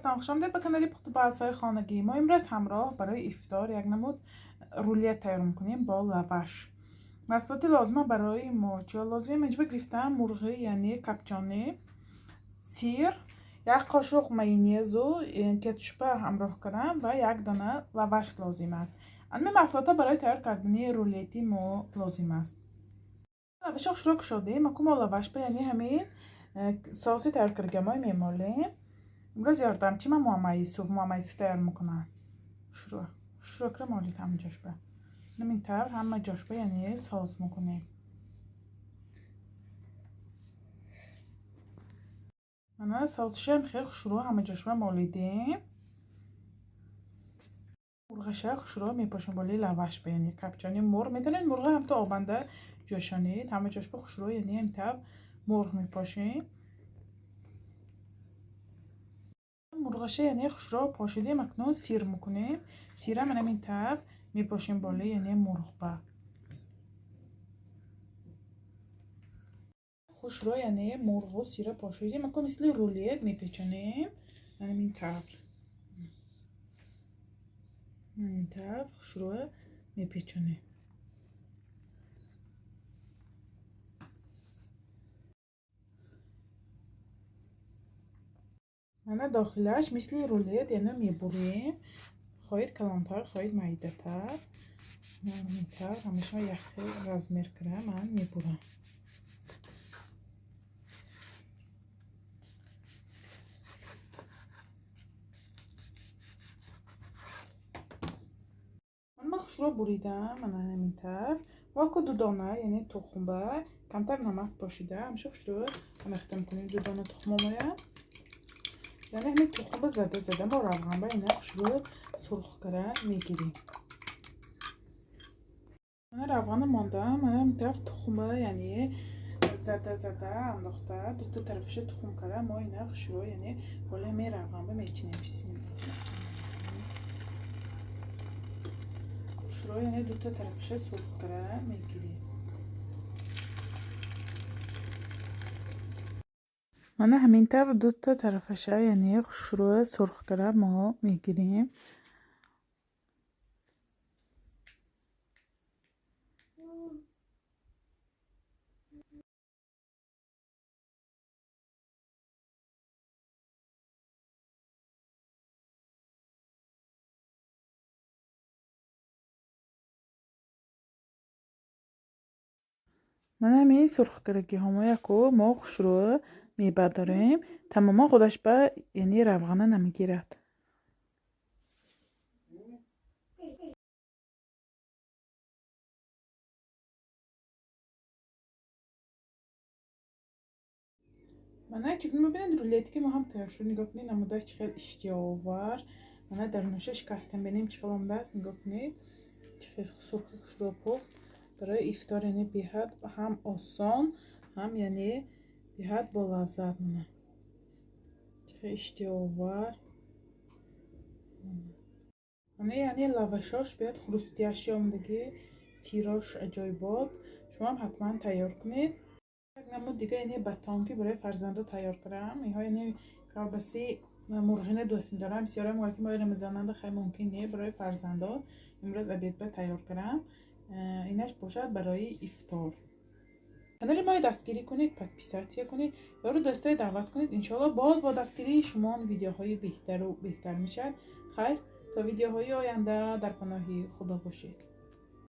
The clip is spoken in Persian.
هستم، خوش آمدید به کانال پخت و بازهای خانگی. ما امروز همراه برای افطار یک نمود رولت تیار میکنیم با لواش. محصولات لازمه برای ما چیا لازم؟ اینجا گرفتم مرغ یعنی کپچانه، سیر، یک قاشق مایونز و کاتشوپ همراه کردم و یک دانه لواش لازم است. این محصولات برای تیار کردن رولتی ما لازم است. لواش شروع شده. ما که لواش به یعنی همین سس تیار کردیم میمالیم. امروز یاردمچی من معمایی تیار میکنم. شروع کرد مالی هم جاشبه نمین تر همه جاشبه یعنی ساز میکنیم. من سازش هم خیلی شروع همه جاشبه مالیدیم. مرغش شروع میپاشم بالی لواش به یعنی کپچانی مرغ میتونید مرغ هم تو آبنده جاشانید. همه جاشبه شروع یعنی این تر مرغ میپاشیم. مرغشه یعنی شروع پاشیدیم اکنون سیر میکنیم. سیره من این تر میپاشیم بالی یعنی مرغ خوش رو یعنی مرغ و سیره پاشیدیم اکنون مثل رولت میپیچونیم. من این تر خوش رو میپیچونیم. من داخلش مثل رولت یعنی میبریم. خواهید کلانتر خواهید مایده تر. من تر همیشه یخی رزمیر کرده من میبرم. من خوش رو بریدم. من همین تر واکو دو دانه یعنی تخمه کمتر نمک پاشیده. همیشه خوش رو نختم کنیم دو دانه تخمه یعنی همین تخم زده با روغن با اینه خوش رو سرخ کرده میگیریم. من روغن مانده من طرف تخمه یعنی زده انداخته دو تا طرفش تخم کرده ما اینه خوش رو یعنی بالا می روغن با میچینیم. بسم الله خوش رو یعنی دو تا طرفش سرخ کرده میگیریم. من همین طرف دو تا طرفش یعنی خوش رو سرخ کرده ما میگیریم. من همین سرخ کردگی همه یکو ما خوش رو میبرداریم. تماما خودش به یعنی روغنه نمیگیرد. من چون میبینید رولیتی که ما هم تیار شد نگاه کنید نمودش چقدر اشتیاق آور. من در نوشش کستم بینیم چقدر آمده است. نگاه کنید چقدر سرخ رو پخت. برای افطار یعنی بیحد هم آسان هم یعنی بیحد با لذت. من چقدر اشتیاق آور. من یعنی لواشاش بیاد خروستیاشی آمدگی سیراش عجایبات. شما هم حتما تیار کنید. یک نمود دیگه یعنی باتانکی برای فرزندا تیار کردم. اینها یعنی کلبسی مرغینه دوست می‌دارم. بسیار موقعی ما رمضان خیلی ممکنه برای فرزندا امروز ابیت به تیار کردم. اینش باشد برای افطار. کانال ما دستگیری کنید، پادپیساتی کنید، یارو دوستای دعوت کنید. انشالله باز با دستگیری شما ویدیوهای بهتر و بهتر میشد. خیر تا ویدیوهای آینده در پناه خدا باشید.